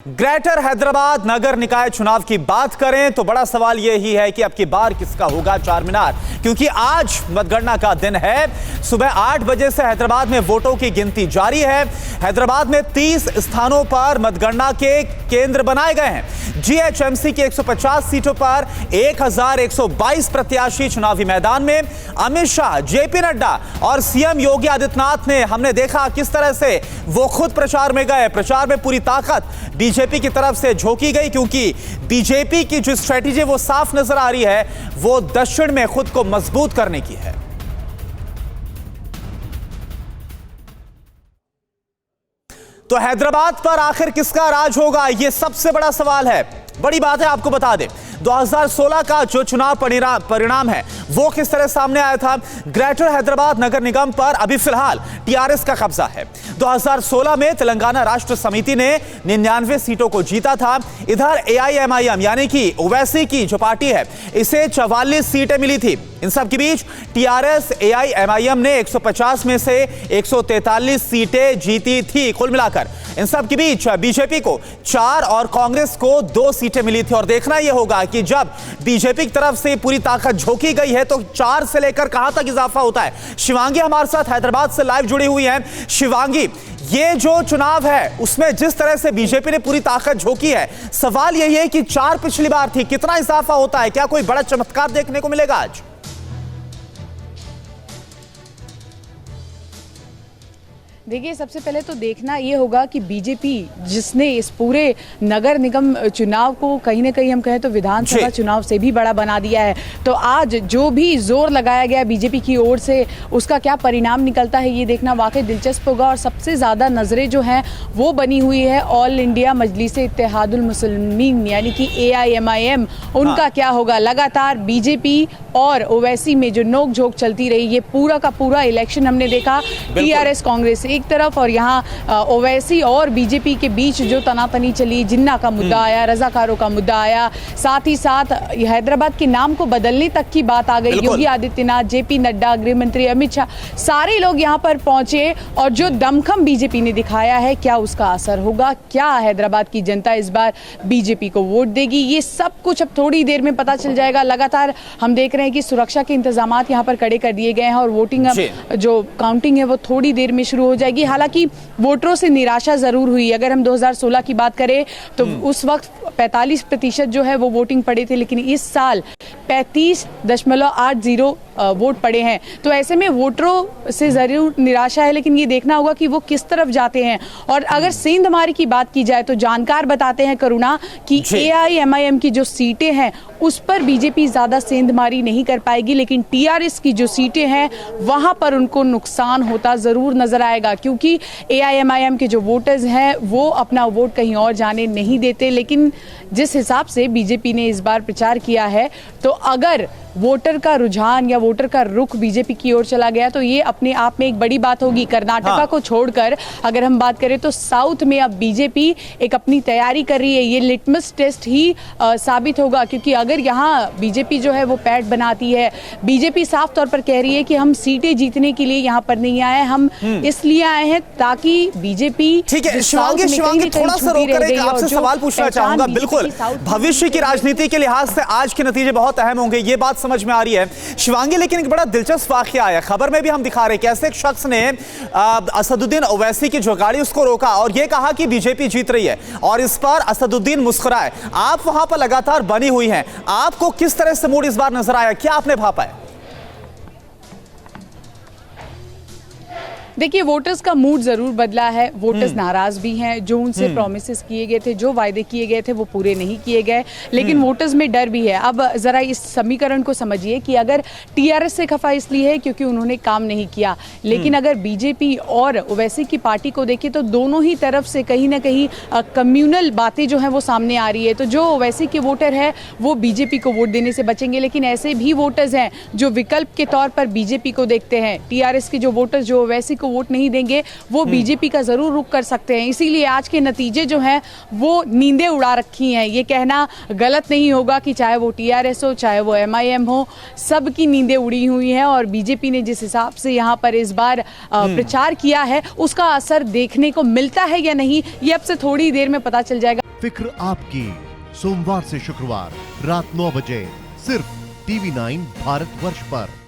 Greater Hyderabad नगर निकाय चुनाव की बात करें तो बड़ा सवाल यह ही है कि अब की बार किसका होगा चार मीनार, क्योंकि आज मतगणना का दिन है। सुबह 8 बजे से हैदराबाद में वोटों की गिनती जारी है। हैदराबाद में 30 स्थानों पर मतगणना के केंद्र बनाए गए हैं। जीएचएमसी की 150 सीटों पर 1122 प्रत्याशी चुनावी मैदान में। अमित शाह, जेपी नड्डा और सीएम योगी आदित्यनाथ ने हमने देखा किस तरह से वो खुद प्रचार में गए। प्रचार में पूरी ताकत बीजेपी की तरफ से झोंकी गई, क्योंकि बीजेपी की जो स्ट्रेटेजी वो साफ नजर आ रही है, वो दक्षिण में खुद को मजबूत करने की है। तो हैदराबाद पर आखिर किसका राज होगा, यह सबसे बड़ा सवाल है। बड़ी बात है, आपको बता दें 2016 का जो चुनाव परिणाम है वो किस तरह सामने आया था। ग्रेटर हैदराबाद नगर निगम पर अभी फिलहाल टीआरएस का कब्जा है। 2016 में तेलंगाना राष्ट्र समिति ने 99 सीटों को जीता था। इधर एआईएमआईएम यानी कि ओवैसी की जो पार्टी है, इसे 44 सीटें मिली थी। इन सब के बीच टीआरएस एआईएमआईएम ने 150 में से 143 सीटें जीती थी कुल मिलाकर। इन सब के बीच बीजेपी को 4 और कांग्रेस को 2 सीटें मिली थी। और देखना यह होगा कि जब बीजेपी की तरफ से पूरी ताकत झोंकी गई है तो 4 से लेकर कहां तक इजाफा होता है। शिवांगी हमारे साथ हैदराबाद से लाइव जुड़ी हुई हैं। शिवांगी, ये जो चुनाव है उसमें जिस तरह से बीजेपी ने पूरी ताकत झोंकी है, सवाल यही है कि 4 पिछली बार थी, कितना इजाफा होता है, क्या कोई बड़ा चमत्कार देखने को मिलेगा आज? देखिए, सबसे पहले तो देखना ये होगा कि बीजेपी जिसने इस पूरे नगर निगम चुनाव को कहीं ना कहीं हम कहें तो विधानसभा चुनाव से भी बड़ा बना दिया है, तो आज जो भी जोर लगाया गया बीजेपी की ओर से उसका क्या परिणाम निकलता है ये देखना वाकई दिलचस्प होगा। और सबसे ज़्यादा नज़रें जो हैं वो बनी हुई है ऑल इंडिया मजलिस इत्तेहादुल मुस्लिमीन यानी कि एआईएमआईएम, उनका क्या होगा। लगातार बीजेपी और ओवैसी में जो नोक झोंक चलती रही, ये पूरा का पूरा इलेक्शन हमने देखा टीआरएस कांग्रेस एक तरफ और यहाँ ओवैसी और बीजेपी के बीच जो तनातनी चली, जिन्ना का मुद्दा आया, रजाकारों का मुद्दा आया, साथ ही साथ हैदराबाद के नाम को बदलने तक की बात आ गई। योगी आदित्यनाथ, जेपी नड्डा, गृह मंत्री अमित शाह, सारे लोग यहाँ पर पहुंचे और जो दमखम बीजेपी ने दिखाया है, क्या उसका असर होगा, क्या हैदराबाद की जनता इस बार बीजेपी को वोट देगी, ये सब कुछ अब थोड़ी देर में पता चल जाएगा। लगातार हम देख रहे हैं कि सुरक्षा के इंतजाम यहाँ पर कड़े कर दिए गए हैं और वोटिंग जो काउंटिंग है वो थोड़ी देर में शुरू हो जाएगी। हालांकि वोटरों से निराशा जरूर हुई। अगर हम 2016 की बात करें तो उस वक्त 45% जो है वो वोटिंग पड़े थे, लेकिन इस साल 35.80 वोट पड़े हैं। तो ऐसे में वोटरों से जरूर निराशा है, लेकिन ये देखना होगा कि वो किस तरफ जाते हैं। और अगर सेंधमारी की बात की जाए तो जानकार बताते हैं करुणा कि एआईएमआईएम की जो सीटें हैं उस पर बीजेपी ज्यादा सेंधमारी नहीं कर पाएगी, लेकिन टीआरएस की जो सीटें हैं वहां पर उनको नुकसान होता जरूर नजर आएगा, क्योंकि एआईएमआईएम के जो वोटर्स हैं वो अपना वोट कहीं और जाने नहीं देते। लेकिन जिस हिसाब से बीजेपी ने इस बार प्रचार किया है, तो अगर वोटर का रुझान या वोटर का रुख बीजेपी की ओर चला गया तो ये अपने आप में एक बड़ी बात होगी। कर्नाटका को छोड़कर अगर हम बात करें तो साउथ में अब बीजेपी एक अपनी तैयारी कर रही है। ये लिटमस टेस्ट ही साबित होगा, क्योंकि अगर यहाँ बीजेपी जो है वो पैठ बनाती है, बीजेपी साफ तौर पर कह रही है कि हम सीटें जीतने के लिए यहाँ पर नहीं आए, हम इसलिए आए हैं ताकि बीजेपी। ठीक है शिवांगी, थोड़ा सा रोककर एक आपसे सवाल पूछना चाहूंगा। बिल्कुल, भविष्य की राजनीति के लिहाज से आज के नतीजे बहुत अहम होंगे, ये बात समझ में आ रही है शिवांगी। लेकिन एक बड़ा दिलचस्प वाकया आया, खबर में भी हम दिखा रहे हैं कैसे एक शख्स ने असदुद्दीन ओवैसी की जो गाड़ी उसको रोका और यह कहा कि बीजेपी जीत रही है, और इस पर असदुद्दीन मुस्कुराए। आप वहां पर लगातार बनी हुई हैं, आपको किस तरह से मूड इस बार नजर आया, क्या आपने भापा है? देखिए, वोटर्स का मूड जरूर बदला है। वोटर्स नाराज भी हैं, जो उनसे प्रोमिसेस किए गए थे, जो वायदे किए गए थे वो पूरे नहीं किए गए, लेकिन वोटर्स में डर भी है। अब जरा इस समीकरण को समझिए कि अगर टीआरएस से खफा इसलिए है क्योंकि उन्होंने काम नहीं किया, लेकिन अगर बीजेपी और ओवैसी की पार्टी को देखें तो दोनों ही तरफ से कहीं ना कहीं कम्युनल बातें जो है वो सामने आ रही है। तो जो ओवैसी के वोटर है वो बीजेपी को वोट देने से बचेंगे, लेकिन ऐसे भी वोटर्स हैं जो विकल्प के तौर पर बीजेपी को देखते हैं। टीआरएस के जो वोटर्स जो ओवैसी को वोट नहीं देंगे वो बीजेपी का जरूर रुख कर सकते हैं। इसीलिए आज के नतीजे जो हैं वो नींदें उड़ा रखी हैं। ये कहना गलत नहीं होगा कि चाहे वो टीआरएस हो चाहे वो एमआईएम हो, सबकी नींदें उड़ी हुई हैं और बीजेपी ने जिस हिसाब से यहाँ पर इस बार प्रचार किया है उसका असर देखने को मिलता है या नहीं, ये अब से थोड़ी देर में पता चल जाएगा। फिक्र आपकी, सोमवार से शुक्रवार रात 9 बजे सिर्फ TV9 भारतवर्ष पर।